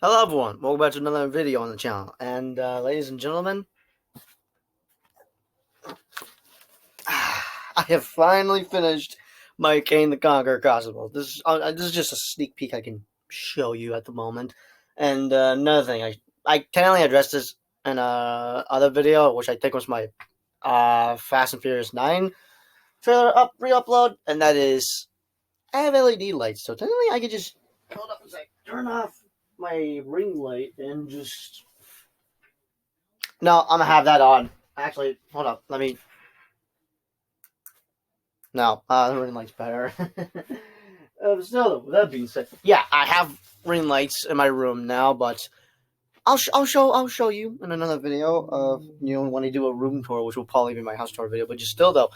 Hello everyone, welcome back to another video on the channel. And ladies and gentlemen, I have finally finished my Kane the Conqueror costume. This is just a sneak peek I can show you at the moment. And another thing, I technically addressed this in a other video, which I think was my Fast and Furious 9 trailer re-upload, and that is I have LED lights, so technically I could just hold up and say turn off my ring light and just no, I'm gonna have that on. Actually, hold up. Let me. No, the ring light's better. Still, with that being said, yeah, I have ring lights in my room now, but I'll show you in another video of when I do a room tour, which will probably be my house tour video. But just still though,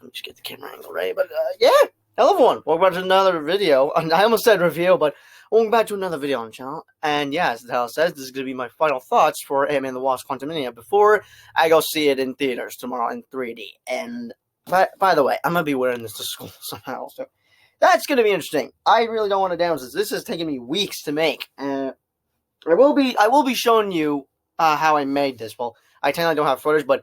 let me just get the camera angle right. But yeah, hello everyone, welcome back to another video. I almost said review, but welcome back to another video on the channel. And yeah, as the hell says, this is gonna be my final thoughts for Ant-Man the Wasp: Quantumania before I go see it in theaters tomorrow in 3D. And by the way, I'm gonna be wearing this to school somehow, so that's gonna be interesting. I really don't want to damage this. This has taken me weeks to make. I will be showing you how I made this. Well, I technically don't have footage, but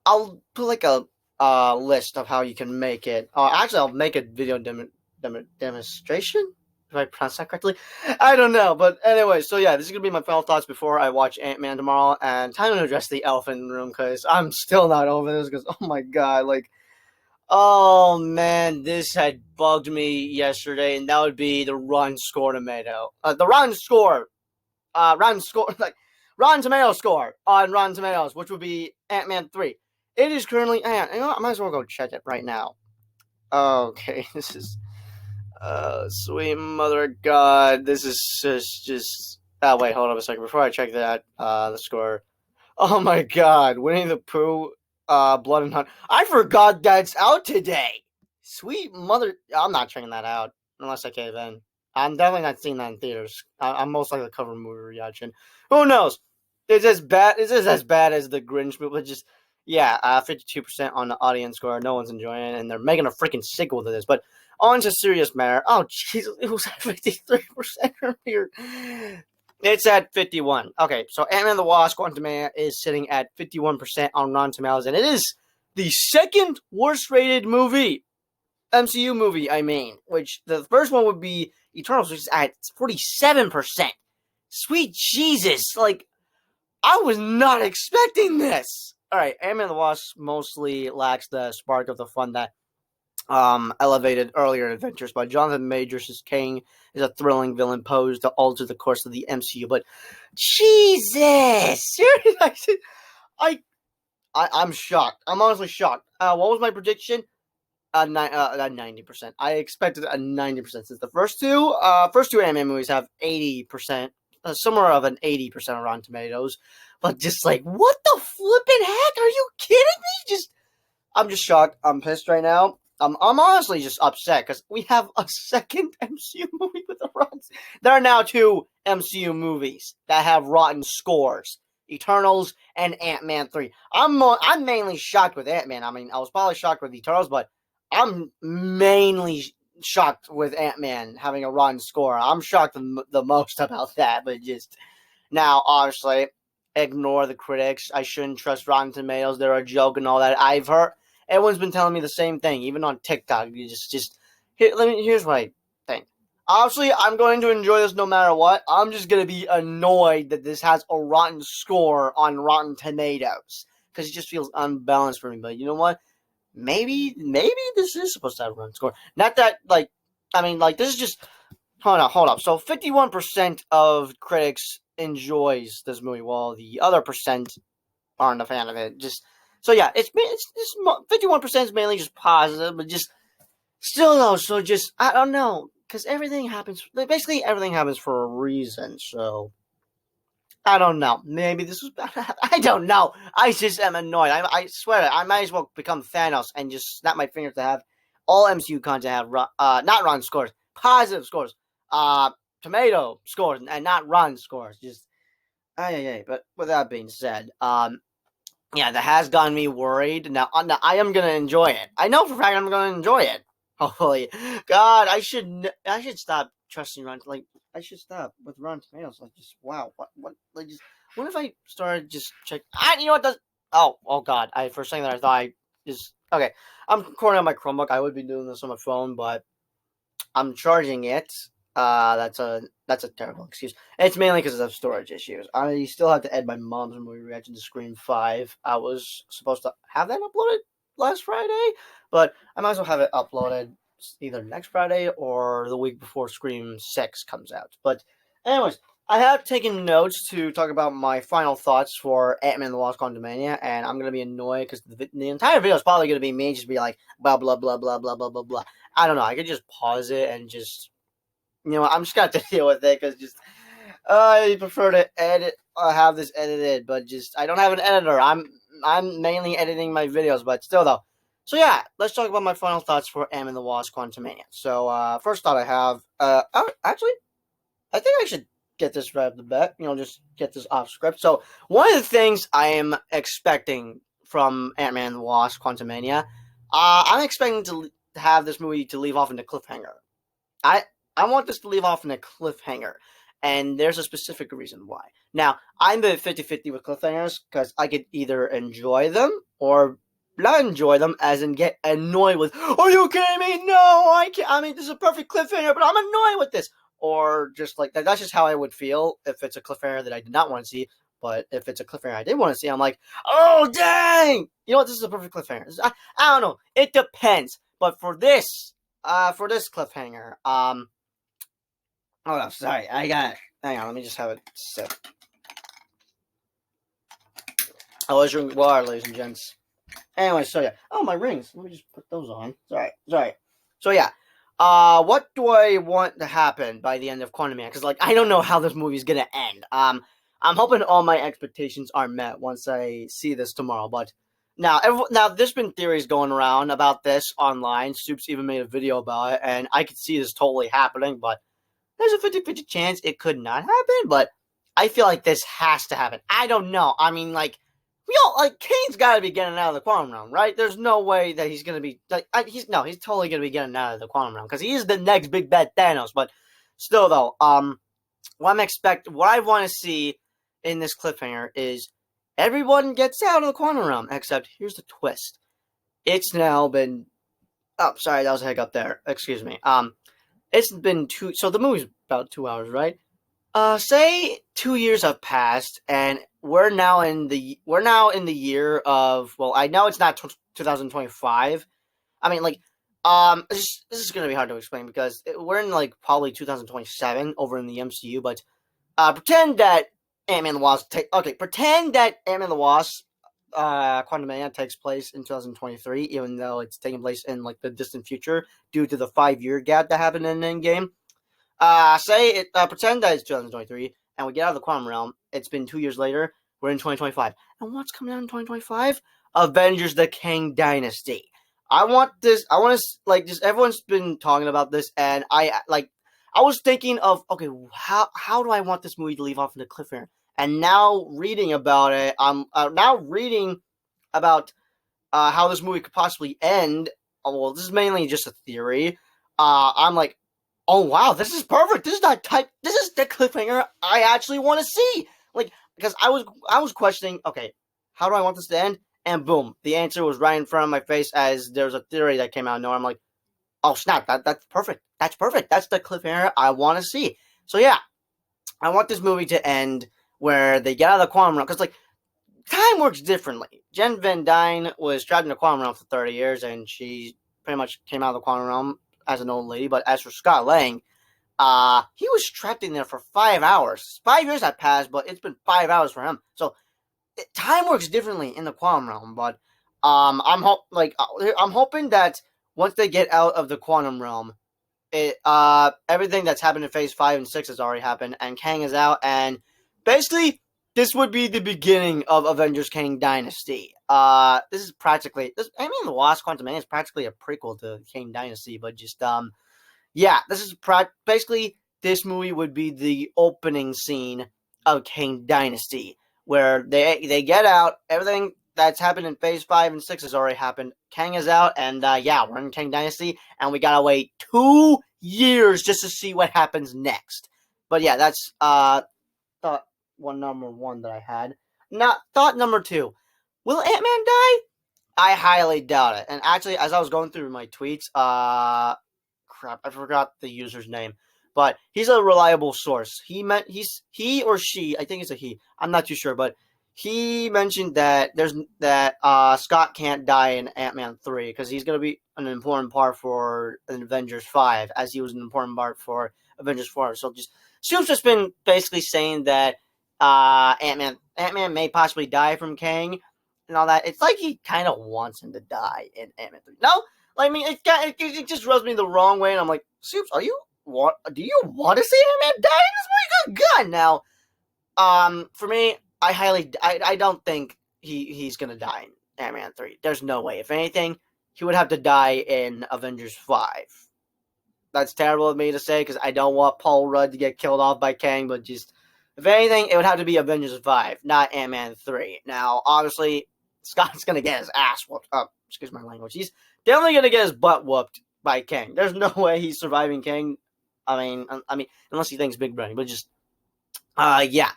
I'll put like a list of how you can make it. Actually, I'll make a video demonstration. If I pronounce that correctly, I don't know. But anyway, so yeah, this is gonna be my final thoughts before I watch Ant-Man tomorrow, and time to address the elephant in the room because I'm still not over this. Because oh my god, like, oh man, this had bugged me yesterday, and that would be the Rotten Score tomato. The Rotten Score, like Rotten Tomato score on Rotten Tomatoes, which would be Ant-Man 3. It is currently, you know what, I might as well go check it right now. Okay, this is, sweet mother of God, this is just, oh wait, hold on a second, before I check that, the score. Oh my God, Winnie the Pooh, Blood and Honey. I forgot that's out today. Sweet mother, I'm not checking that out, unless I cave in. I'm definitely not seeing that in theaters. I'm most likely to cover movie reaction. Who knows? It's as bad. It's as bad as the Grinch movie. But just yeah, 52% on the audience score. No one's enjoying it, and they're making a freaking sequel to this. But on to serious matter. Oh Jesus, it was at 53% earlier. It's at 51. Okay, so Ant-Man the Wasp: Quantumania is sitting at 51% on Rotten Tomatoes, and it is the second worst rated movie. MCU movie, I mean, which the first one would be Eternals, which is at 47%. Sweet Jesus, like, I was not expecting this. All right, Ant-Man and the Wasp mostly lacks the spark of the fun that elevated earlier adventures, but Jonathan Majors' Kang is a thrilling villain posed to alter the course of the MCU. But Jesus, seriously, I'm shocked. I'm honestly shocked. What was my prediction? 90%. I expected a 90% since the first two Ant-Man movies have 80%, somewhere of an 80% on Rotten Tomatoes. But just like, what the flippin' heck? Are you kidding me? I'm just shocked. I'm pissed right now. I'm honestly just upset because we have a second MCU movie with a rotten. There are now two MCU movies that have rotten scores: Eternals and Ant-Man 3. I'm mainly shocked with Ant-Man. I mean, I was probably shocked with Eternals, but I'm mainly shocked with Ant-Man having a rotten score. I'm shocked the most about that, but just now, obviously, ignore the critics. I shouldn't trust Rotten Tomatoes. They're a joke and all that. I've heard everyone's been telling me the same thing, even on TikTok. You just here's what I think. Obviously, I'm going to enjoy this no matter what. I'm just going to be annoyed that this has a rotten score on Rotten Tomatoes because it just feels unbalanced for me. But you know what? Maybe this is supposed to have a run score. Not that, like, I mean, like, this is just, hold up. So 51% of critics enjoys this movie, while the other percent aren't a fan of it. Just, so yeah, it's 51% is mainly just positive, but just, still though, so just, I don't know, because basically everything happens for a reason, so I don't know. Maybe this was bad. I don't know. I just am annoyed. I swear, I might as well become Thanos and just snap my fingers to have all MCU content have not run scores, positive scores, tomato scores, and not run scores. Just, yeah. But with that being said, yeah, that has gotten me worried. Now I am gonna enjoy it. I know for a fact I'm gonna enjoy it. Hopefully, God, I should stop trusting Run. Like, I should stop with Rotten Tomatoes. Like, just wow, like, just what if I started just check? You know what? Does oh god! I for a second there I thought I just okay. I'm recording on my Chromebook. I would be doing this on my phone, but I'm charging it. That's a terrible excuse. It's mainly because of storage issues. I still have to edit my mom's movie reaction to Scream 5. I was supposed to have that uploaded last Friday, but I might as well have it uploaded either next Friday or the week before Scream 6 comes out. But anyways, I have taken notes to talk about my final thoughts for Ant-Man and the Wasp: Quantumania, and I'm going to be annoyed because the entire video is probably going to be me just be like, blah, blah, blah, blah, blah, blah, blah, blah. I don't know. I could just pause it and just, I'm just going to have to deal with it because just, I prefer to have this edited, but just, I don't have an editor. I'm mainly editing my videos, but still though. So yeah, let's talk about my final thoughts for Ant-Man and the Wasp: Quantumania. So, first thought I have, actually, I think I should get this right off the bat, just get this off script. So, one of the things I am expecting from Ant-Man and the Wasp: Quantumania, I'm expecting to have this movie to leave off in a cliffhanger. I want this to leave off in a cliffhanger, and there's a specific reason why. Now, I'm a 50-50 with cliffhangers, because I could either enjoy them, or not enjoy them, as in get annoyed with, are you kidding me? No, I can't. I mean, this is a perfect cliffhanger, but I'm annoyed with this. Or just like that. That's just how I would feel if it's a cliffhanger that I did not want to see. But if it's a cliffhanger I did want to see, I'm like, oh, dang! You know what? This is a perfect cliffhanger. I don't know. It depends. But for this cliffhanger, hold on, sorry. Hang on, let me just have a sip. I was drinking water, ladies and gents. Anyway, so yeah. Oh, my rings. Let me just put those on. Sorry. So yeah. What do I want to happen by the end of Quantumania? Because, like, I don't know how this movie's gonna end. I'm hoping all my expectations are met once I see this tomorrow. But now there's been theories going around about this online. Soups even made a video about it, and I could see this totally happening. But there's a 50-50 chance it could not happen. But I feel like this has to happen. I don't know. I mean, like, Kane's got to be getting out of the quantum realm, right? There's no way that he's going to be, he's totally going to be getting out of the quantum realm, because he is the next big bad Thanos. But still, though, what I want to see in this cliffhanger is everyone gets out of the quantum realm, except here's the twist. It's now been, oh, sorry, that was a hiccup there. Excuse me. It's been so the movie's about 2 hours, right? Say 2 years have passed, and we're now in the year of, well, I know it's not 2025. I mean, like, this is gonna be hard to explain because we're in, like, probably 2027 over in the MCU. But pretend that Ant-Man and the Wasp Quantumania takes place in 2023, even though it's taking place in, like, the distant future due to the 5-year gap that happened in Endgame. Pretend that it's 2023, and we get out of the quantum realm. It's been 2 years later. We're in 2025. And what's coming out in 2025? Avengers: The Kang Dynasty. I want to, just everyone's been talking about this, and I was thinking of, okay, how do I want this movie to leave off in the cliffhanger? And now reading about it, I'm now reading about how this movie could possibly end. Well, this is mainly just a theory. I'm like, oh wow, this is perfect. This is the cliffhanger I actually want to see. Like, because I was questioning, okay, how do I want this to end? And boom, the answer was right in front of my face as there's a theory that came out. No, I'm like, oh snap, that's perfect. That's perfect. That's the cliffhanger I want to see. So yeah, I want this movie to end where they get out of the quantum realm, because, like, time works differently. Jen Van Dyne was trapped in the quantum realm for 30 years, and she pretty much came out of the quantum realm as an old lady. But as for Scott Lang, he was trapped in there for 5 hours. 5 years have passed, but it's been 5 hours for him. So time works differently in the quantum realm. But I'm hoping that once they get out of the quantum realm, everything that's happened in Phase 5 and 6 has already happened, and Kang is out, and basically this would be the beginning of Avengers: Kang Dynasty. This is practically the Wasp: Quantumania is practically a prequel to Kang Dynasty, but just yeah, this is basically, this movie would be the opening scene of Kang Dynasty, where they get out. Everything that's happened in Phase 5 and 6 has already happened. Kang is out, and yeah, we're in Kang Dynasty, and we gotta wait 2 years just to see what happens next. But yeah, that's thought number one that I had. Now, thought number two: will Ant-Man die? I highly doubt it. And actually, as I was going through my tweets, crap, I forgot the user's name, but he's a reliable source. He or she, I think it's a he. I'm not too sure, but he mentioned that Scott can't die in Ant-Man 3 because he's gonna be an important part for Avengers 5, as he was an important part for Avengers 4. So Soup's just been basically saying that Ant-Man may possibly die from Kang and all that. It's like he kind of wants him to die in Ant-Man 3. No, I mean, it just rubs me the wrong way, and I'm like, Soups, do you want to see Ant-Man die in this movie? Good God. Now, for me, I don't think he's gonna die in Ant-Man 3. There's no way. If anything, he would have to die in Avengers 5. That's terrible of me to say because I don't want Paul Rudd to get killed off by Kang, but just, if anything, it would have to be Avengers 5, not Ant-Man 3. Now, obviously, Scott's gonna get his ass whooped. Oh, excuse my language. He's definitely gonna get his butt whooped by Kang. There's no way he's surviving Kang. I mean, unless he thinks Big Brain, but just, yeah.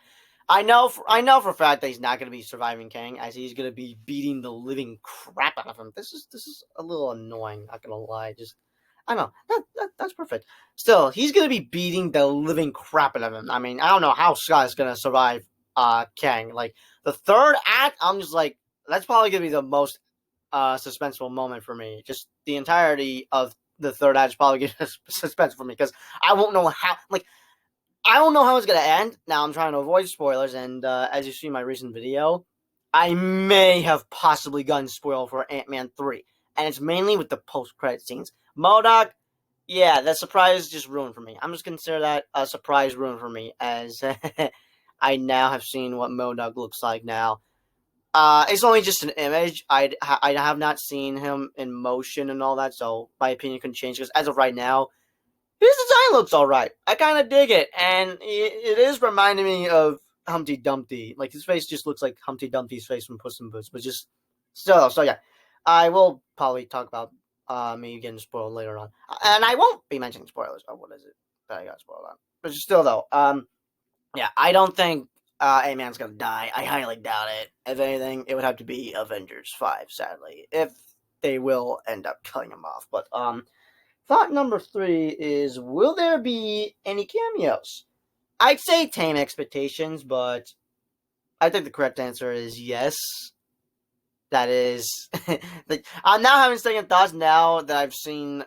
I know for a fact that he's not going to be surviving Kang, as he's going to be beating the living crap out of him. This is a little annoying, not going to lie. Just, I don't know. That's perfect. Still, he's going to be beating the living crap out of him. I mean, I don't know how Scott is going to survive Kang. Like, the third act, I'm just like, that's probably going to be the most suspenseful moment for me. Just the entirety of the third act is probably going to be suspenseful for me, because I won't know how, like, I don't know how it's going to end. Now, I'm trying to avoid spoilers, and as you see in my recent video, I may have possibly gotten spoiled for Ant-Man 3, and it's mainly with the post-credit scenes. MODOK, yeah, that surprise just ruined for me. I'm just consider that a surprise ruin for me, as I now have seen what MODOK looks like now. It's only just an image. I have not seen him in motion and all that, so my opinion can change, because as of right now, his design looks alright. I kind of dig it, and it is reminding me of Humpty Dumpty. Like, his face just looks like Humpty Dumpty's face from Puss in Boots, but just so yeah. I will probably talk about me getting spoiled later on, and I won't be mentioning spoilers. Oh, what is it that I got spoiled on? But still, though, yeah, I don't think Ant-Man's gonna die. I highly doubt it. If anything, it would have to be Avengers 5, sadly, if they will end up killing him off. But thought number 3 is, will there be any cameos? I'd say tame expectations, but I think the correct answer is yes. That is, like, I'm now having second thoughts now that I've seen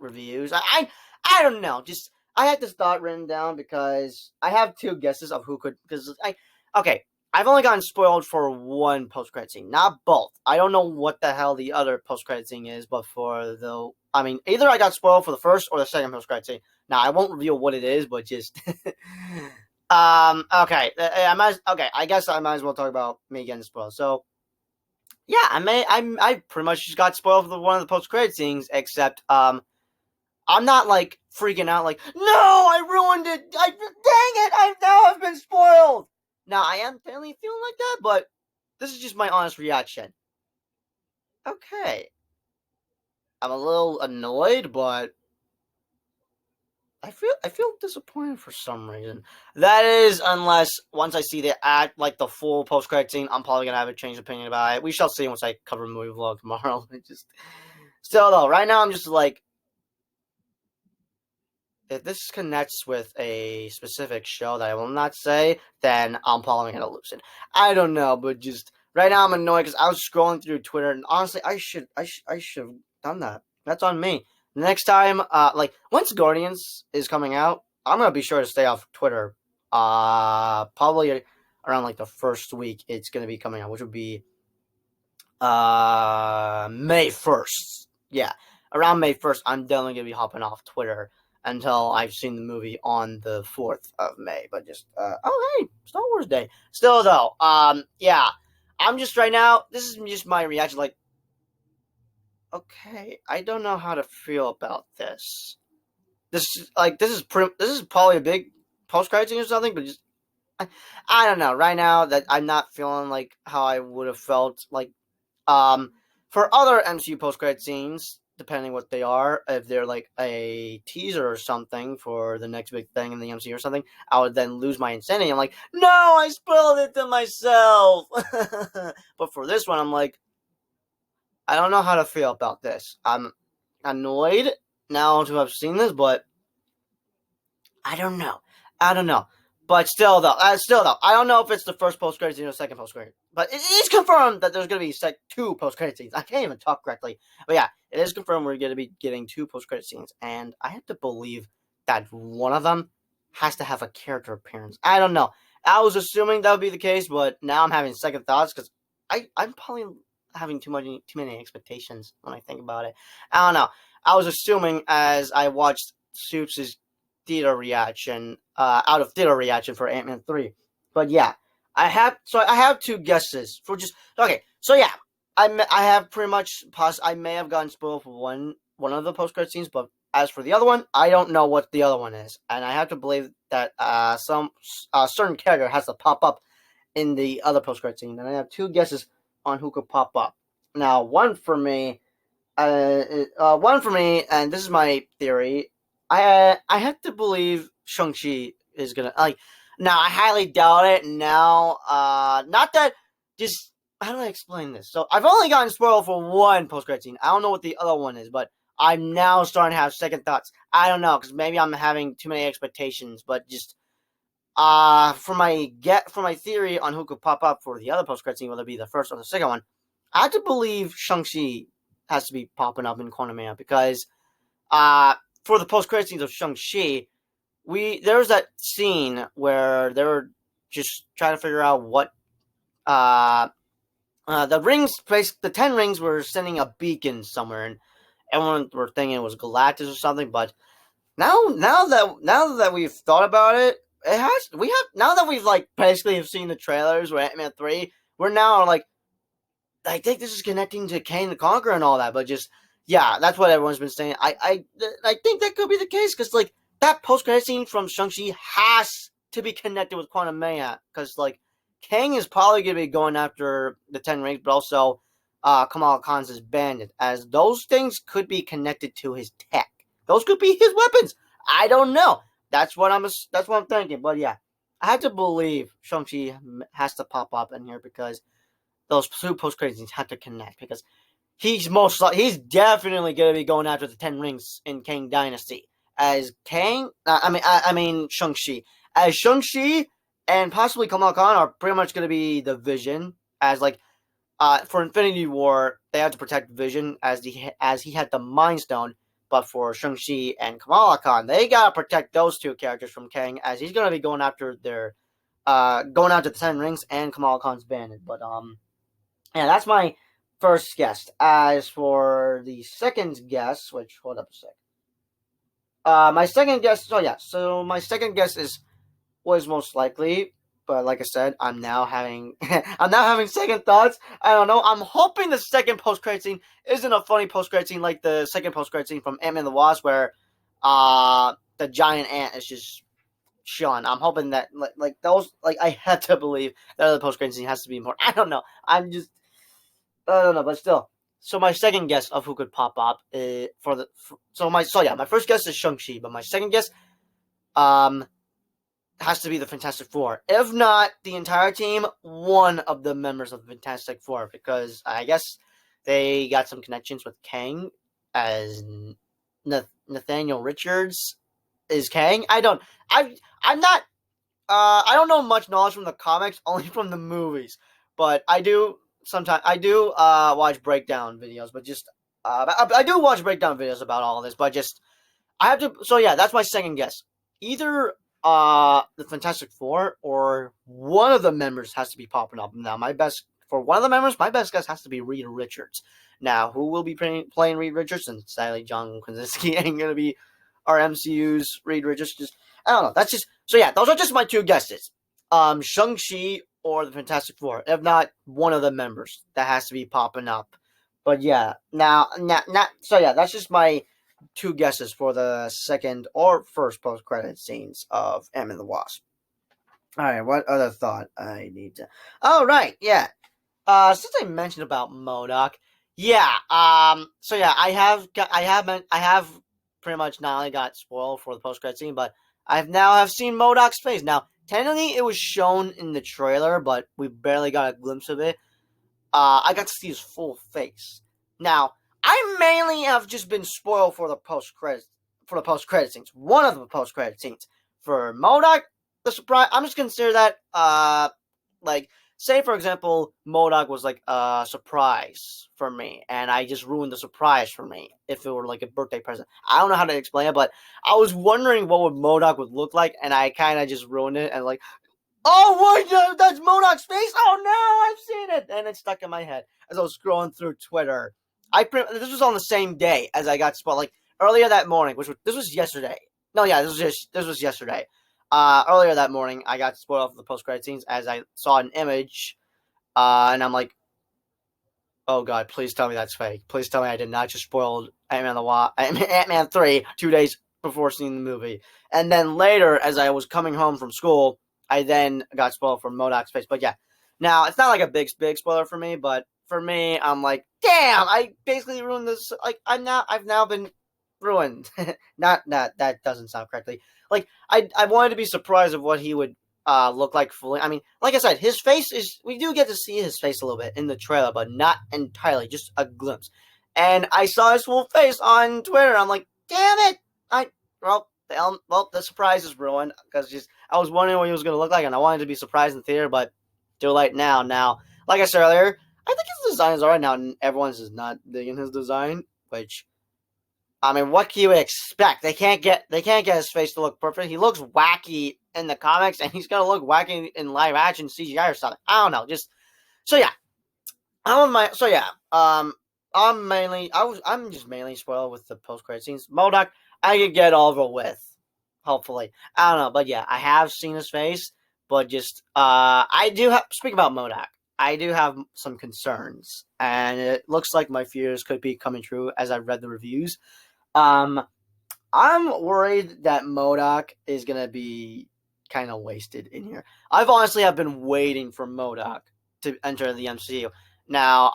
reviews. I don't know. Just, I had this thought written down because I have two guesses of who could. Because okay, I've only gotten spoiled for one post-credit scene, not both. I don't know what the hell the other post-credit scene is, but either I got spoiled for the first or the second post-credit scene. Now, I won't reveal what it is, but just okay. I guess I might as well talk about me getting spoiled. So, yeah, I pretty much just got spoiled for one of the post-credit scenes, except I'm not like freaking out like, no, I ruined it. Dang it, I've been spoiled. Now, I am definitely feeling like that, but this is just my honest reaction. Okay. I'm a little annoyed, but I feel disappointed for some reason. That is, unless once I see the full post-credit scene, I'm probably gonna have a changed opinion about it. We shall see once I cover a movie vlog tomorrow. Still though, right now I'm just like, if this connects with a specific show that I will not say, then I'm probably gonna lose it. I don't know, but just right now I'm annoyed because I was scrolling through Twitter, and honestly, I should have done that. That's on me. Next time, once Guardians is coming out, I'm gonna be sure to stay off Twitter. Probably around like the first week it's gonna be coming out, which would be May 1st. Yeah, around May 1st, I'm definitely gonna be hopping off Twitter until I've seen the movie on the 4th of May. But just, oh, hey, Star Wars Day. Still, though, yeah, I'm just right now, this is just my reaction, like, okay, I don't know how to feel about this. This is probably a big post-credit scene or something, but just, I don't know. Right now, that I'm not feeling like how I would have felt, like, for other MCU post-credit scenes, depending what they are. If they're like a teaser or something for the next big thing in the MCU or something, I would then lose my insanity. I'm like, no, I spoiled it to myself. But for this one, I'm like, I don't know how to feel about this. I'm annoyed now to have seen this, but I don't know. I don't know. But still, though, I don't know if it's the first post-credit scene or second post-credit. But it is confirmed that there's going to be two post-credit scenes. I can't even talk correctly. But yeah, it is confirmed we're going to be getting two post-credit scenes. And I have to believe that one of them has to have a character appearance. I don't know. I was assuming that would be the case, but now I'm having second thoughts because I'm probably having too many expectations when I think about it. I don't know. I was assuming as I watched Suits' theater reaction, out of theater reaction for Ant-Man 3. But yeah, I have two guesses for just okay. So yeah, I have pretty much I may have gotten spoiled for one of the post credit scenes, but as for the other one, I don't know what the other one is, and I have to believe that some certain character has to pop up in the other post credit scene, and I have two guesses on who could pop up. Now, one for me, and this is my theory. I have to believe Shang-Chi is gonna like. Now I highly doubt it. Now, not that. Just how do I explain this? So I've only gotten spoiled for one post-credit scene. I don't know what the other one is, but I'm now starting to have second thoughts. I don't know because maybe I'm having too many expectations. But just for my theory on who could pop up for the other post-credit scene, whether it be the first or the second one, I have to believe Shang-Chi has to be popping up in Quantumania because for the post-credit scenes of Shang-Chi, there was that scene where they were just trying to figure out what the rings, the 10 rings were sending a beacon somewhere, and everyone were thinking it was Galactus or something. But now that we've thought about it, now that we've like basically have seen the trailers with Ant-Man 3, we're now like, I think this is connecting to Kang the Conqueror and all that, but just yeah, that's what everyone's been saying. I think that could be the case because like that post credit scene from Shang-Chi has to be connected with Quantumania because like Kang is probably gonna be going after the 10 rings, but also Kamala Khan's bandit, as those things could be connected to his tech. Those could be his weapons. I don't know. That's what I'm thinking. But yeah, I have to believe Shang-Chi has to pop up in here because those two post credit scenes have to connect because he's definitely going to be going after the 10 rings in Kang Dynasty as Kang. I mean Shang-Chi as Shang-Chi and possibly Kamala Khan are pretty much going to be the Vision as like for Infinity War they had to protect Vision as he had the Mind Stone. But for Shang-Chi and Kamala Khan, they gotta protect those two characters from Kang, as he's gonna be going after the 10 rings and Kamala Khan's bandit. But yeah, that's my first guess. As for the second guess, which hold up a sec. My second guess. So my second guess was most likely, but like I said, I'm now having second thoughts. I don't know. I'm hoping the second post credit scene isn't a funny post credit scene like the second post credit scene from Ant-Man and the Wasp, where the giant ant is just chilling. I'm hoping that like those I have to believe that other post credit scene has to be important. I don't know. I don't know, but still. So my second guess of who could pop up my first guess is Shang-Chi, but my second guess has to be the Fantastic Four. If not the entire team, one of the members of the Fantastic Four, because I guess they got some connections with Kang, as Nathaniel Richards is Kang. I'm not. I don't know much knowledge from the comics, only from the movies. But I do watch breakdown videos. But just I do watch breakdown videos about all of this. But just I have to. So yeah, that's my second guess. Either the Fantastic Four or one of the members has to be popping up. Now, my best guess has to be Reed Richards. Now, who will be playing Reed Richards? And sadly, John Krasinski ain't gonna be our MCU's Reed Richards. Just I don't know. That's just so yeah. Those are just my two guesses. Shang-Chi or the Fantastic Four. If not, one of the members that has to be popping up. But yeah, that's just my two guesses for the second or first post-credit scenes of Ant-Man and the Wasp. All right, what other thought I need to? Oh, right, yeah. Since I mentioned about MODOK, Yeah. So yeah, I have pretty much not only got spoiled for the post credit scene, but have seen MODOK's face. Now, technically, it was shown in the trailer, but we barely got a glimpse of it. I got to see his full face. Now, I mainly have just been spoiled for the post credit scenes. One of the post credit scenes for MODOK, the surprise. I'm just consider that like, say for example, MODOK was like a surprise for me, and I just ruined the surprise for me. If it were like a birthday present, I don't know how to explain it, but I was wondering what would MODOK would look like, and I kind of just ruined it, and like, oh, wait, that's MODOK's face. Oh no, I've seen it, and it stuck in my head as I was scrolling through Twitter. This was on the same day as I got spoiled, like earlier that morning, this was yesterday. No, yeah, this was yesterday. Earlier that morning, I got spoiled for the post credit scenes as I saw an image, and I'm like, oh god, please tell me that's fake. Please tell me I did not just spoil Ant-Man 3 2 days before seeing the movie. And then later, as I was coming home from school, I then got spoiled for MODOK's face. But yeah, now it's not like a big spoiler for me, but for me, I'm like, damn, I basically ruined this. Like I've now been ruined. Not that doesn't sound correctly. Like I wanted to be surprised of what he would look like fully. I mean, like I said, his face is. We do get to see his face a little bit in the trailer, but not entirely, just a glimpse. And I saw his full face on Twitter. I'm like, damn it! The surprise is ruined because just I was wondering what he was going to look like, and I wanted to be surprised in the theater, but too late now. Now, like I said earlier, I think his design is alright now, and everyone's just not digging his design, which I mean, what can you expect? They can't get his face to look perfect. He looks wacky in the comics, and he's gonna look wacky in live action CGI or something. I don't know. Just so yeah, I'm just mainly spoiled with the post credit scenes. MODOK, I could get over with. Hopefully, I don't know, but yeah, I have seen his face, but just I do have. Speak about MODOK. I do have some concerns, and it looks like my fears could be coming true as I read the reviews. Um, I'm worried that MODOK is gonna be kind of wasted in here. I've honestly have been waiting for MODOK to enter the MCU. Now,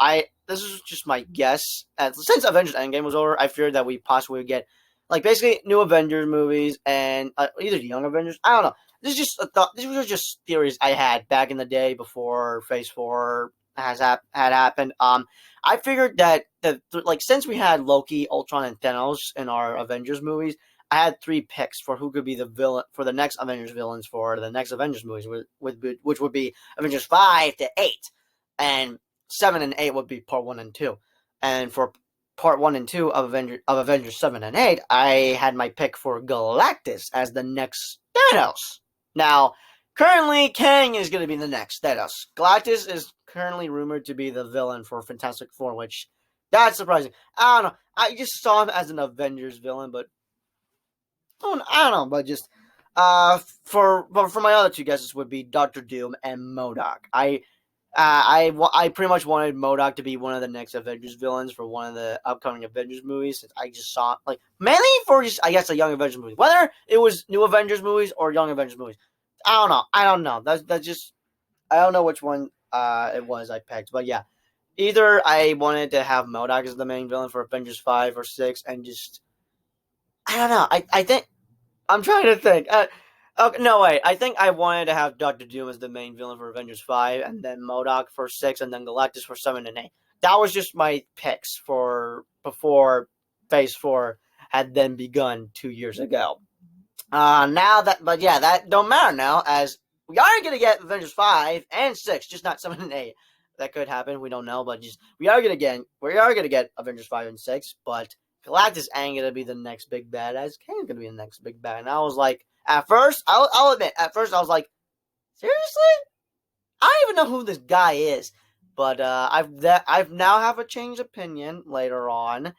this is just my guess. Since Avengers Endgame was over, I feared that we possibly would get like basically new Avengers movies and either Young Avengers. I don't know. This is just a thought. These were just theories I had back in the day before Phase 4 had happened. I figured that like since we had Loki, Ultron, and Thanos in our Avengers movies, I had three picks for who could be the villain for the next Avengers villains for the next Avengers movies, which would be Avengers 5 to 8, and 7 and 8 would be Part 1 and 2, and for Part 1 and 2 of Avengers 7 and 8, I had my pick for Galactus as the next Thanos. Now, currently, Kang is going to be the next Thanos. Galactus is currently rumored to be the villain for Fantastic Four, which that's surprising. I don't know. I just saw him as an Avengers villain, but I don't know. But just for my other two guesses would be Doctor Doom and MODOK. I pretty much wanted MODOK to be one of the next Avengers villains for one of the upcoming Avengers movies. Since I just saw like mainly for just I guess a Young Avengers movie, whether it was New Avengers movies or Young Avengers movies. I don't know. That's just I don't know which one it was I picked, but yeah, either I wanted to have MODOK as the main villain for Avengers 5 or 6, and just I don't know. I think I'm trying to think. Okay, no wait. I think I wanted to have Doctor Doom as the main villain for Avengers 5, and then MODOK for 6, and then Galactus for 7 and 8. That was just my picks for before Phase 4 had then begun 2 years ago. But yeah, that don't matter now, as we are gonna get Avengers 5 and 6, just not 7 and 8. That could happen. We don't know, but just we are gonna get Avengers 5 and 6, but Galactus ain't gonna be the next big bad. As Kane's gonna be the next big bad. And I was like, at first, I'll admit, at first I was like, seriously, I don't even know who this guy is. But I've now have a changed opinion later on,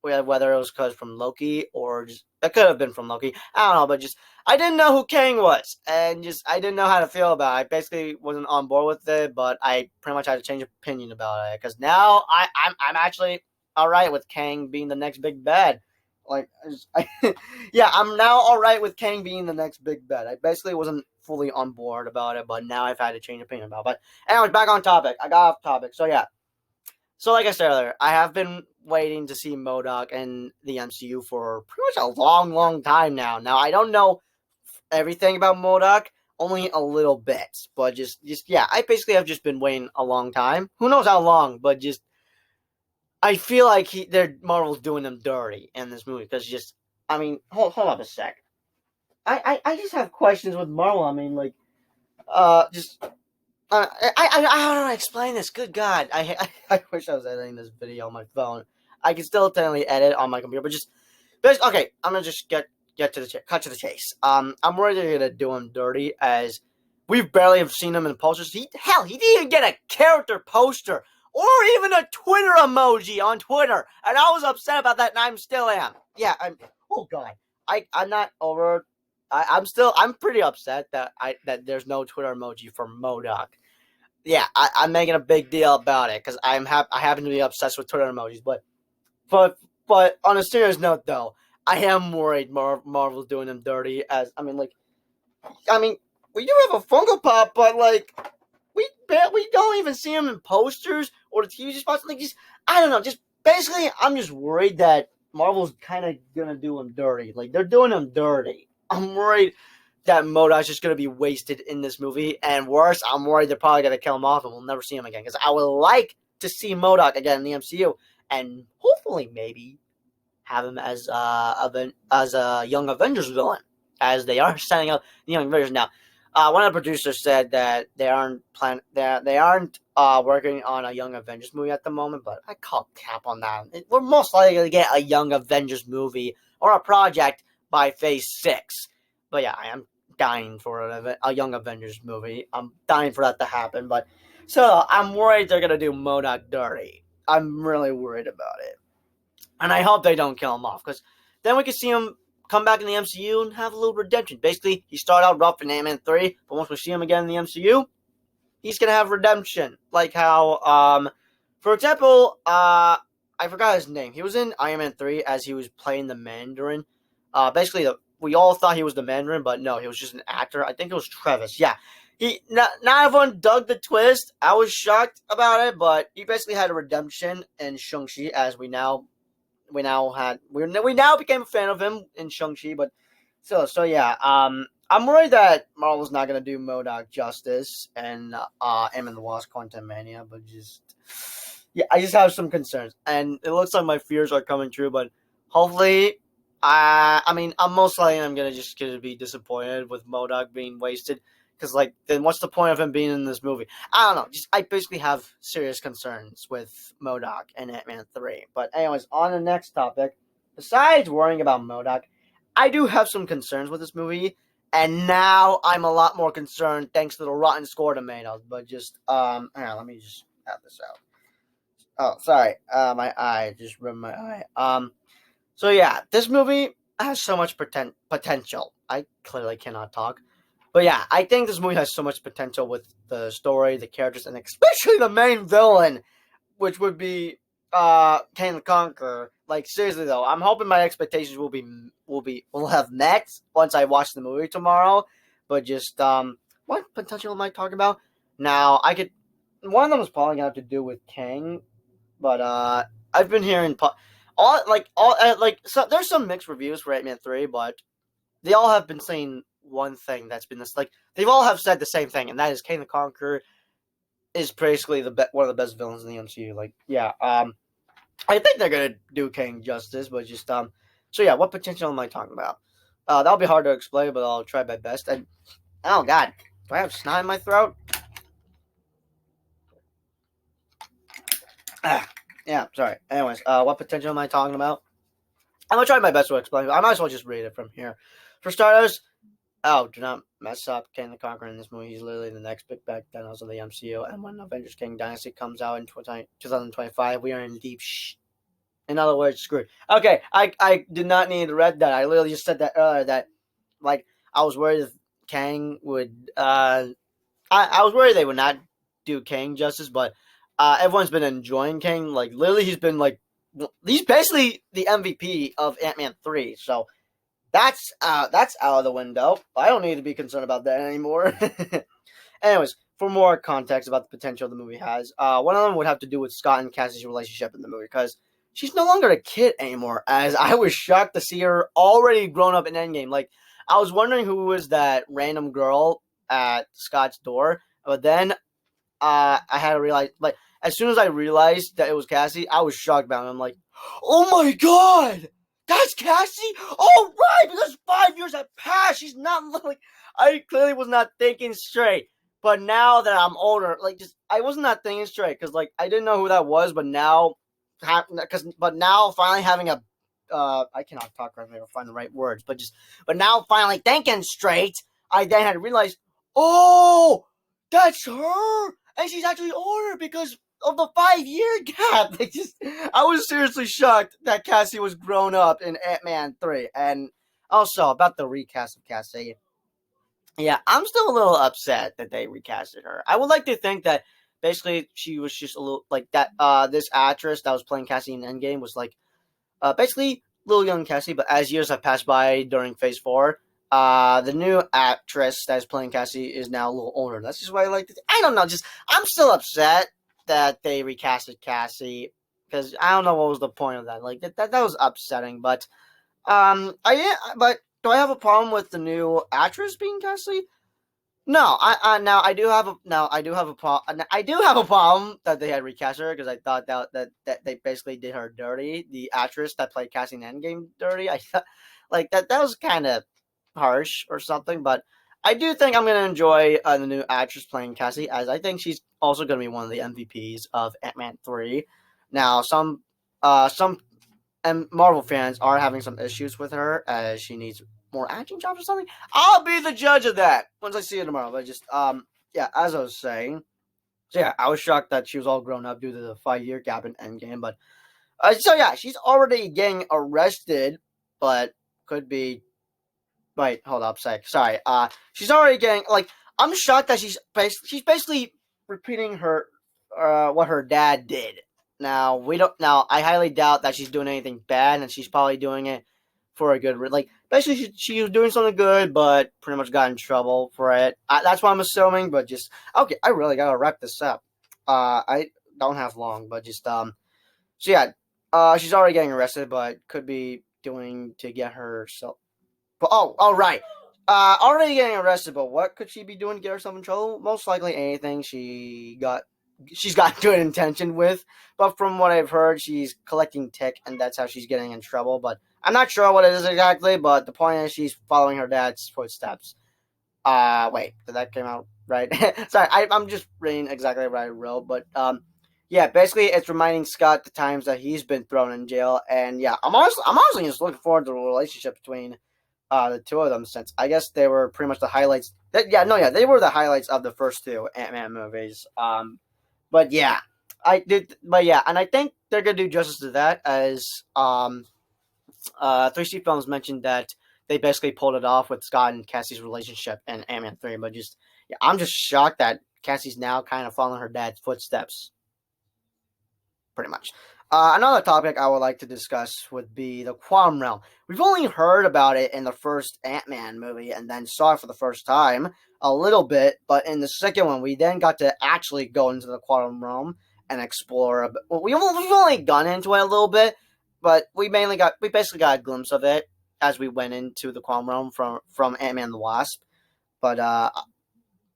whether it was because from Loki or just it could have been from Loki. I don't know, but just I didn't know who Kang was, and just I didn't know how to feel about it. I basically wasn't on board with it, but I pretty much had to change opinion about it because now I'm actually all right with Kang being the next big bad. Like, yeah, I'm now all right with Kang being the next big bad. I basically wasn't fully on board about it, but now I've had to change opinion about it. But anyways, back on topic. I got off topic. So yeah, So, like I said earlier, I have been waiting to see MODOK in the MCU for pretty much a long, long time now. Now, I don't know everything about MODOK, only a little bit, but just yeah, I basically have just been waiting a long time. Who knows how long, but just I feel like Marvel's doing them dirty in this movie because just I mean, hold up a sec. I just have questions with Marvel. I mean, like, just how do I explain this? Good God, I wish I was editing this video on my phone. I can still technically edit on my computer, but okay. I'm gonna just get to the cut to the chase. I'm worried they're gonna do him dirty as we've barely have seen him in posters. He didn't even get a character poster or even a Twitter emoji on Twitter, and I was upset about that, and I'm still am. Yeah, oh God, I'm not over. I'm pretty upset that there's no Twitter emoji for MODOK. Yeah, I'm making a big deal about it because I happen to be obsessed with Twitter emojis. But but on a serious note, though, I am worried Marvel's doing them dirty. As I mean, we do have a Funko Pop, but like we don't even see him in posters or the TV spots. Like, just I don't know. Just basically, I'm just worried that Marvel's kind of gonna do him dirty. Like, they're doing him dirty. I'm worried that MODOK's just gonna be wasted in this movie, and worse, I'm worried they're probably gonna kill him off and we'll never see him again. Because I would like to see MODOK again in the MCU, and hopefully maybe have him as a Young Avengers villain, as they are setting up the Young Avengers now. One of the producers said that they aren't working on a Young Avengers movie at the moment, but I call cap on that. We're most likely to get a Young Avengers movie or a project by Phase 6. But yeah, I am dying for a Young Avengers movie. I'm dying for that to happen. But so I'm worried they're gonna do MODOK dirty. I'm really worried about it. And I hope they don't kill him off, because then we can see him come back in the MCU and have a little redemption. Basically, he started out rough in Ant-Man 3, but once we see him again in the MCU, he's going to have redemption. Like how, for example, I forgot his name. He was in Iron Man 3 as he was playing the Mandarin. Basically, we all thought he was the Mandarin, but no, he was just an actor. I think it was Travis. Yeah. Not everyone dug the twist. I was shocked about it, but he basically had a redemption in Shang-Chi, as we now became a fan of him in Shang-Chi, but so yeah, I'm worried that Marvel's not gonna do MODOK justice and Ant-Man and the Wasp: Quantumania, but just yeah, I just have some concerns, and it looks like my fears are coming true, but hopefully, I mean, I'm most likely gonna be disappointed with MODOK being wasted. Because, like, then what's the point of him being in this movie? I don't know. I basically have serious concerns with MODOK and Ant-Man 3. But anyways, on the next topic, besides worrying about MODOK, I do have some concerns with this movie. And now I'm a lot more concerned thanks to the Rotten Score tomatoes. But just, hang on, let me just have this out. Oh, sorry. My eye. Just rubbed my eye. So yeah, this movie has so much potential. I clearly cannot talk. But yeah, I think this movie has so much potential with the story, the characters, and especially the main villain, which would be Kang the Conqueror. Like, seriously though, I'm hoping my expectations will have met once I watch the movie tomorrow. But just what potential am I talking about? Now one of them is probably gonna have to do with Kang, but I've been hearing so there's some mixed reviews for Ant-Man 3, but they all have been saying one thing that's been this, like, they've all have said the same thing, and that is Kang the Conqueror is basically one of the best villains in the MCU. Like, yeah, I think they're gonna do Kang justice, but just so yeah, what potential am I talking about? That'll be hard to explain, but I'll try my best. And oh God, do I have snot in my throat? Yeah, sorry. Anyways, what potential am I talking about? I'm gonna try my best to explain. I might as well just read it from here. For starters, do not mess up Kang the Conqueror in this movie. He's literally the next big bad Thanos of the MCU. And when Avengers King Dynasty comes out in 2025, we are in deep In other words, screwed. Okay, I did not need to read that. I literally just said that earlier that, like, I was worried if Kang would, I was worried they would not do Kang justice, but everyone's been enjoying Kang. Like, literally, he's basically the MVP of Ant-Man 3, so that's out of the window. I don't need to be concerned about that anymore. Anyways, for more context about the potential the movie has, one of them would have to do with Scott and Cassie's relationship in the movie, because she's no longer a kid anymore. As I was shocked to see her already grown up in Endgame. Like, I was wondering who was that random girl at Scott's door, but then I had to realize, like, as soon as I realized that it was Cassie, I was shocked about it. I'm like, oh my god, that's Cassie? Oh, right, because 5 years have passed. She's not, like, I clearly was not thinking straight. But now that I'm older, like, just, I was not thinking straight, because, like, I didn't know who that was, but now, finally having a, I cannot talk correctly or find the right words, but now finally thinking straight, I then had to realize, oh, that's her, and she's actually older because of the 5 year gap. I was seriously shocked that Cassie was grown up in Ant-Man 3. And also, about the recast of Cassie, yeah, I'm still a little upset that they recasted her. I would like to think that basically she was just a little, like, that, this actress that was playing Cassie in Endgame was, like, basically little young Cassie, but as years have passed by during Phase 4, the new actress that is playing Cassie is now a little older. That's just why I like to. I don't know. Just, I'm still upset that they recasted Cassie, because I don't know what was the point of that. Like, that was upsetting. But but do I have a problem with the new actress being Cassie? No, now I do have a now I do have a problem. I do have a problem that they had recast her, because I thought that they basically did her dirty. The actress that played Cassie in Endgame dirty. I thought, like, that was kind of harsh or something. But I do think I'm gonna enjoy the new actress playing Cassie, as I think she's also gonna be one of the MVPs of Ant-Man 3. Now, some and Marvel fans are having some issues with her, as she needs more acting jobs or something. I'll be the judge of that once I see her tomorrow. But just, yeah, as I was saying, so yeah, I was shocked that she was all grown up due to the 5 year gap in Endgame. But so yeah, she's already getting arrested, but could be. Wait, hold up, sec. Sorry. She's already getting, like. I'm shocked that she's basically repeating what her dad did. Now we don't. Now I highly doubt that she's doing anything bad, and she's probably doing it for a good. Like, basically, she was doing something good, but pretty much got in trouble for it. That's what I'm assuming. But just, okay, I really gotta wrap this up. I don't have long, but just So yeah, she's already getting arrested, but could be doing to get herself. But oh, right. Already getting arrested, but what could she be doing to get herself in trouble? Most likely anything she's got good intention with. But from what I've heard, she's collecting tick, and that's how she's getting in trouble. But I'm not sure what it is exactly. But the point is, she's following her dad's footsteps. Wait, did that come out right? Sorry, I'm just reading exactly what I wrote. But yeah, basically, it's reminding Scott the times that he's been thrown in jail, and yeah, I'm honestly just looking forward to the relationship between the two of them, since I guess they were pretty much the highlights. They were the highlights of the first two Ant-Man movies. But yeah, and I think they're gonna do justice to that, as 3C Films mentioned that they basically pulled it off with Scott and Cassie's relationship in Ant-Man 3. But just, yeah, I'm just shocked that Cassie's now kind of following her dad's footsteps, pretty much. Another topic I would like to discuss would be the Quantum Realm. We've only heard about it in the first Ant-Man movie, and then saw it for the first time a little bit, but in the second one, we then got to actually go into the Quantum Realm and explore a bit. Well, we've only gone into it a little bit, but we basically got a glimpse of it as we went into the Quantum Realm from Ant-Man and the Wasp. But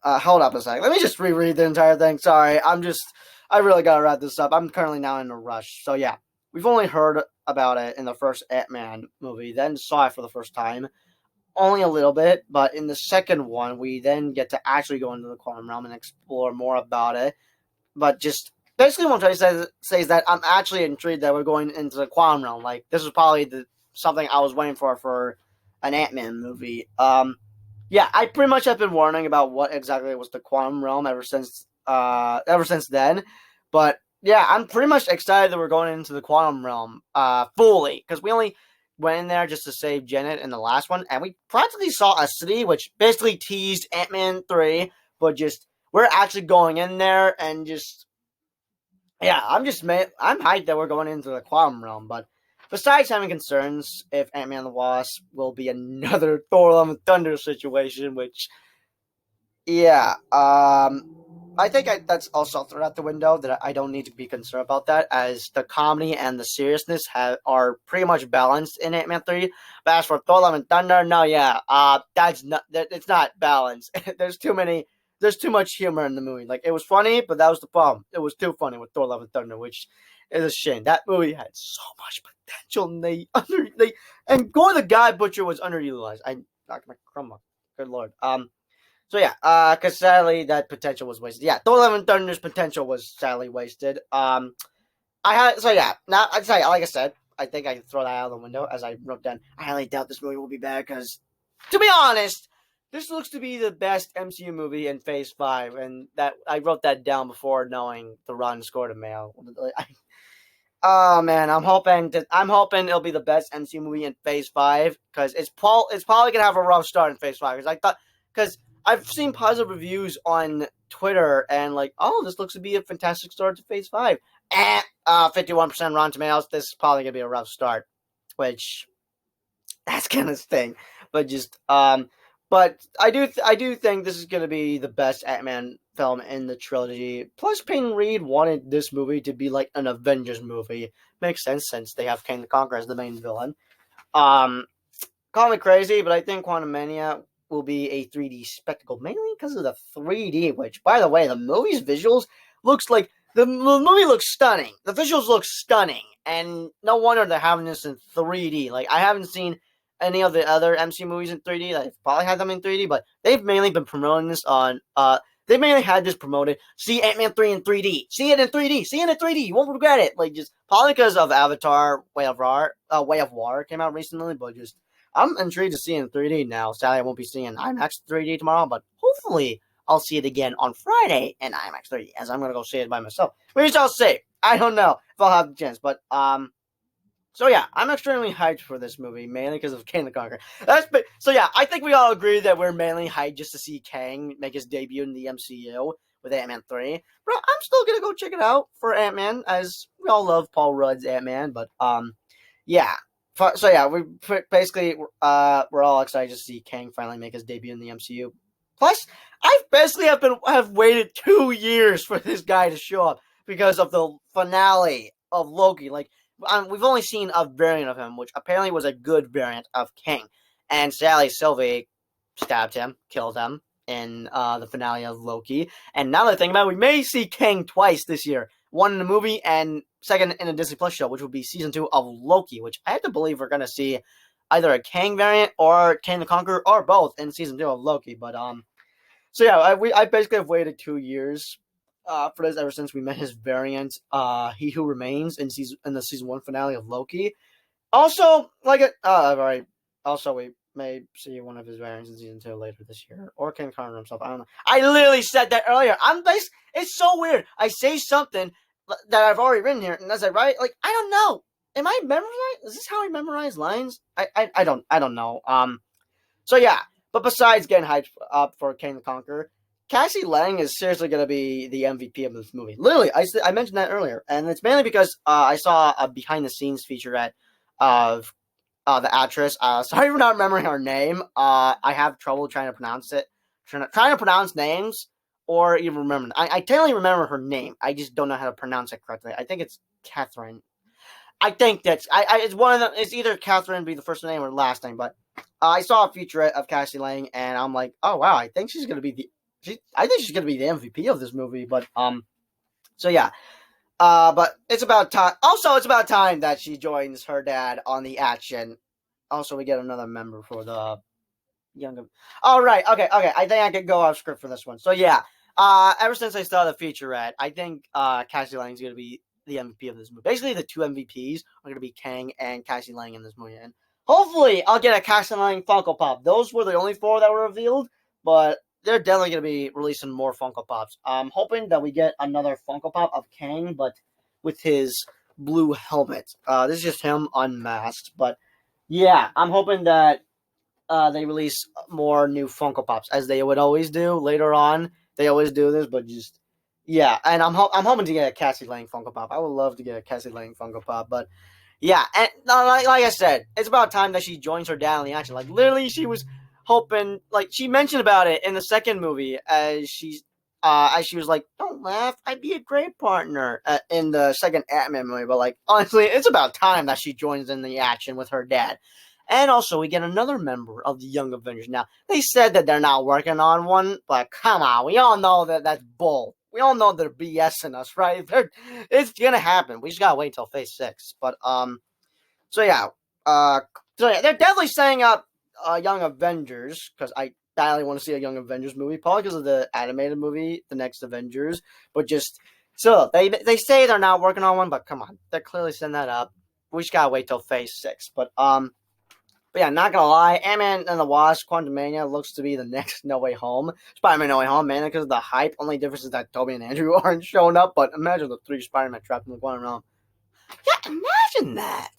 hold up a sec. Let me just reread the entire thing. Sorry, I really gotta wrap this up. I'm currently now in a rush. So yeah, we've only heard about it in the first Ant-Man movie, then saw it for the first time, only a little bit. But in the second one, we then get to actually go into the Quantum Realm and explore more about it. But just basically, what I'm trying to say is that I'm actually intrigued that we're going into the Quantum Realm. Like, this is probably something I was waiting for an Ant-Man movie. Yeah, I pretty much have been warning about what exactly was the Quantum Realm ever since then. But yeah, I'm pretty much excited that we're going into the Quantum Realm fully, because we only went in there just to save Janet in the last one, and we practically saw a city, which basically teased Ant-Man 3, but just, we're actually going in there, and just, yeah, I'm hyped that we're going into the Quantum Realm. But besides having concerns if Ant-Man and the Wasp will be another Thor Love and Thunder situation, which, yeah, I think that's also thrown out the window, that I don't need to be concerned about that, as the comedy and the seriousness are pretty much balanced in Ant-Man 3. But as for Thor: Love and Thunder, no, yeah, it's not balanced. There's too much humor in the movie. Like, it was funny, but that was the problem. It was too funny with Thor: Love and Thunder, which is a shame. That movie had so much potential, and and Gore the God Butcher was underutilized. I knocked my crumb up. Good lord. So yeah, because sadly that potential was wasted. Yeah, Thor: Love and Thunder's potential was sadly wasted. I had so yeah. Now I'd say, like I said, I think I can throw that out of the window, as I wrote down. I highly doubt this movie will be bad, because, to be honest, this looks to be the best MCU movie in Phase 5, and that I wrote that down before knowing the Rotten Score to Mail. Oh man, I'm hoping it'll be the best MCU movie in Phase 5, because it's probably gonna have a rough start in Phase 5, because I've seen positive reviews on Twitter, and like, oh, this looks to be a fantastic start to Phase 5. 51% Rotten Tomatoes. This is probably gonna be a rough start, which that's gonna sting. But but I do think this is gonna be the best Ant-Man film in the trilogy. Plus, Peyton Reed wanted this movie to be like an Avengers movie. Makes sense since they have Kang the Conqueror as the main villain. Um, Call me crazy, but I think Quantumania will be a 3D spectacle, mainly because of the 3D. Which, by the way, the movie's visuals looks like the movie looks stunning. The visuals look stunning, and no wonder they're having this in 3D. Like, I haven't seen any of the other MC movies in 3D. They've probably had them in 3D, but they've mainly been promoting this on. They mainly had this promoted. See Ant-Man 3 in 3D. See it in 3D. See it in 3D. You won't regret it. Like, just probably because of Avatar: Way of Water came out recently, but just I'm intrigued to see it in 3D now. Sadly, I won't be seeing IMAX 3D tomorrow, but hopefully I'll see it again on Friday in IMAX 3D, as I'm gonna go see it by myself. Which I'll see. I don't know if I'll have the chance, but So yeah, I'm extremely hyped for this movie, mainly because of Kang the Conqueror. So yeah, I think we all agree that we're mainly hyped just to see Kang make his debut in the MCU with Ant-Man 3. But I'm still gonna go check it out for Ant-Man, as we all love Paul Rudd's Ant-Man. But yeah. So yeah, we're all excited to see Kang finally make his debut in the MCU. Plus, I basically have waited 2 years for this guy to show up because of the finale of Loki. Like, we've only seen a variant of him, which apparently was a good variant of King. And sadly, Sylvie stabbed him, killed him in the finale of Loki. And now that I think about it, we may see King twice this year. One in the movie, and second in a Disney Plus show, which will be season 2 of Loki, which I have to believe we're going to see either a Kang variant or Kang the Conqueror, or both in season 2 of Loki. But so yeah, I basically have waited 2 years for this, ever since we met his variant, He Who Remains, in the season 1 finale of Loki. Also, right. Also, we may see one of his variants in season 2 later this year, or King Conquer himself. I don't know. I literally said that earlier. It's so weird. I say something that I've already written here, and as I write, like, I don't know. Am I memorizing? Is this how I memorize lines? I don't know. So yeah. But besides getting hyped up for King the Conqueror, Cassie Lang is seriously going to be the MVP of this movie. Literally, I mentioned that earlier, and it's mainly because I saw a behind-the-scenes featurette of the actress. Sorry for not remembering her name. I have trouble trying to pronounce it. Trying to pronounce names, or even remember. I technically remember her name. I just don't know how to pronounce it correctly. I think it's Catherine. I think that's it's one of them. It's either Catherine be the first name or last name, but I saw a featurette of Cassie Lang, and I'm like, oh wow, I think she's gonna be I think she's gonna be the MVP of this movie. But so yeah, but it's about time. Also, it's about time that she joins her dad on the action. Also, we get another member for the younger. All right, okay. I think I could go off script for this one. So yeah, ever since I saw the featurette, I think Cassie Lang is gonna be the MVP of this movie. Basically, the two MVPs are gonna be Kang and Cassie Lang in this movie, and hopefully, I'll get a Cassie Lang Funko Pop. Those were the only 4 that were revealed, but they're definitely going to be releasing more Funko Pops. I'm hoping that we get another Funko Pop of Kang, but with his blue helmet. This is just him unmasked, but yeah, I'm hoping that they release more new Funko Pops, as they would always do later on. They always do this, but just yeah. And I'm hoping to get a Cassie Lang Funko Pop. I would love to get a Cassie Lang Funko Pop, but yeah. And like I said, it's about time that she joins her dad in the action. Like, literally, she was hoping, like, she mentioned about it in the second movie, as as she was like, "Don't laugh, I'd be a great partner," in the second Ant-Man movie. But like, honestly, it's about time that she joins in the action with her dad. And also, we get another member of the Young Avengers. Now, they said that they're not working on one, but come on, we all know that that's bull. We all know they're BSing us, right? It's gonna happen. We just gotta wait till Phase 6. But so yeah, uh, they're definitely setting up Young Avengers because I badly want to see a Young Avengers movie, probably because of the animated movie, the next Avengers. But just so they say they're not working on one, but come on, they're clearly setting that up. We just gotta wait till Phase 6. But yeah, not gonna lie, Ant-Man and the Wasp: Quantumania looks to be the next No Way Home. Spider-Man No Way Home, mainly because of the hype. Only difference is that Tobey and Andrew aren't showing up. But imagine the 3 Spider-Man trapped in the quantum realm. Yeah, imagine that.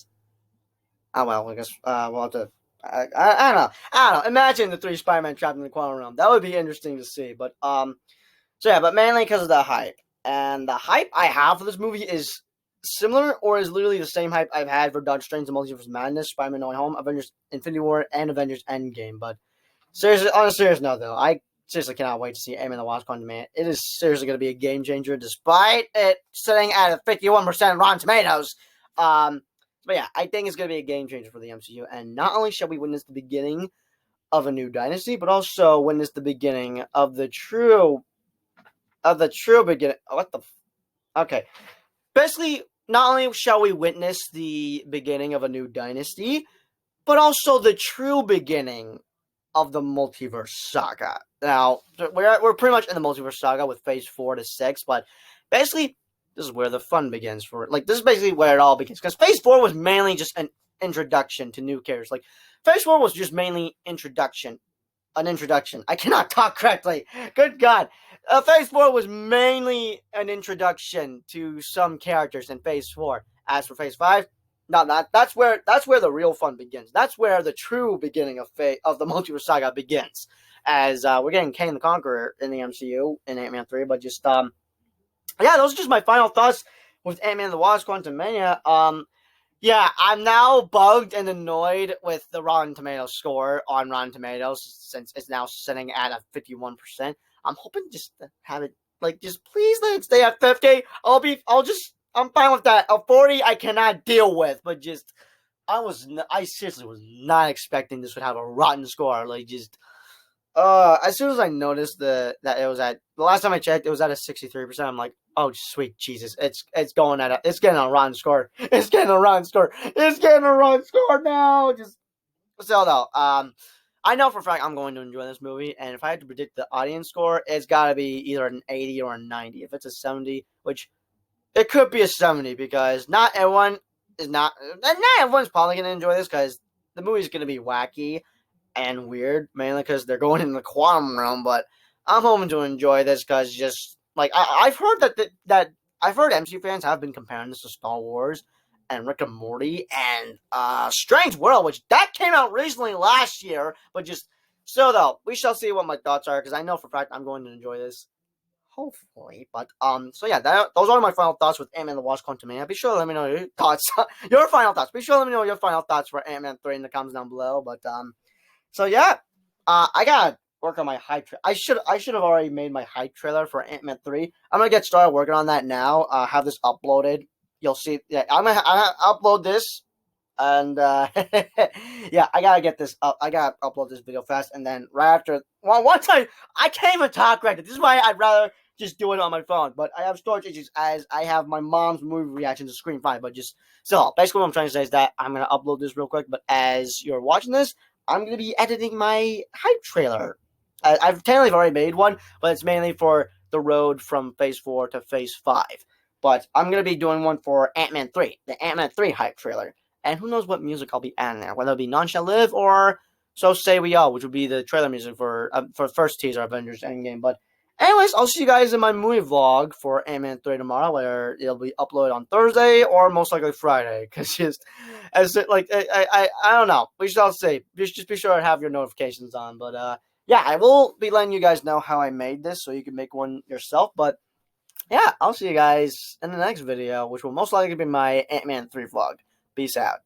Oh well, I guess we'll have to. I don't know. I don't know. Imagine the 3 Spider-Man trapped in the quantum realm. That would be interesting to see. But so yeah, but mainly because of the hype. And the hype I have for this movie is similar or is literally the same hype I've had for Doctor Strange: The Multiverse of Madness, Spider-Man No Way Home, Avengers: Infinity War, and Avengers: Endgame. But seriously, on a serious note, though, I seriously cannot wait to see Ant-Man and the Wasp: Quantumania. It is seriously going to be a game changer, despite it sitting at a 51% Rotten Tomatoes. But yeah, I think it's going to be a game changer for the MCU. And not only shall we witness the beginning of a new dynasty, but also witness the beginning of the true beginning. What the? Okay, basically, not only shall we witness the beginning of a new dynasty, but also the true beginning of the multiverse saga. Now, we're pretty much in the multiverse saga with Phase 4 to 6, but basically, this is where the fun begins for it. Like, this is basically where it all begins. Because Phase 4 was mainly just an introduction to new characters. Like, Phase 4 was just mainly an introduction. I cannot talk correctly. Good God. Phase 4 was mainly an introduction to some characters in Phase 4. As for Phase 5, that's where the real fun begins. That's where the true beginning of the Multiverse Saga begins. As we're getting Kang the Conqueror in the MCU in Ant-Man 3, but just yeah, those are just my final thoughts with Ant-Man and the Wasp: Quantumania. Yeah, I'm now bugged and annoyed with the Rotten Tomatoes score on Rotten Tomatoes since it's now sitting at a 51%. I'm hoping just to have it, like, just please let it stay at 50. I'm fine with that. A 40 I cannot deal with, but just, I seriously was not expecting this would have a rotten score. Like, just, as soon as I noticed that it was at, the last time I checked, it was at a 63%. I'm like, oh sweet Jesus, it's getting a rotten score. It's getting a rotten score. It's getting a rotten score now. Just so though, I know for a fact I'm going to enjoy this movie, and if I had to predict the audience score, it's got to be either an 80 or a 90. If it's a 70, which it could be a 70 because not everyone's probably going to enjoy this because the movie's going to be wacky and weird, mainly because they're going in the quantum realm. But I'm hoping to enjoy this because just like I've heard that I've heard MCU fans have been comparing this to Star Wars and Rick and Morty and Strange World, which that came out recently last year. But just so though, we shall see what my thoughts are because I know for a fact I'm going to enjoy this. Hopefully, but so yeah, those are my final thoughts with Ant-Man and the Wasp: Quantumania. Be sure to let me know your thoughts, your final thoughts. Be sure to let me know your final thoughts for Ant-Man 3 in the comments down below. But so yeah, I gotta work on my hype. I should have already made my hype trailer for Ant-Man 3. I'm gonna get started working on that now. Have this uploaded. You'll see. Yeah, I'm gonna upload this, and yeah, I gotta get this up. I gotta upload this video fast, and then right after, well, once I can't even talk right. This is why I'd rather just do it on my phone. But I have storage issues as I have my mom's movie reaction to Scream 5. But just so basically, what I'm trying to say is that I'm gonna upload this real quick. But as you're watching this, I'm going to be editing my hype trailer. I've technically already made one, but it's mainly for the road from Phase 4 to Phase 5. But I'm going to be doing one for Ant-Man 3, the Ant-Man 3 hype trailer. And who knows what music I'll be adding there, whether it be None Shall Live or So Say We All, which would be the trailer music for first teaser Avengers Endgame. But anyways, I'll see you guys in my movie vlog for Ant-Man 3 tomorrow, where it'll be uploaded on Thursday or most likely Friday. Because just, as it, like, I don't know. We shall see. Just be sure to have your notifications on. But, yeah, I will be letting you guys know how I made this so you can make one yourself. But, yeah, I'll see you guys in the next video, which will most likely be my Ant-Man 3 vlog. Peace out.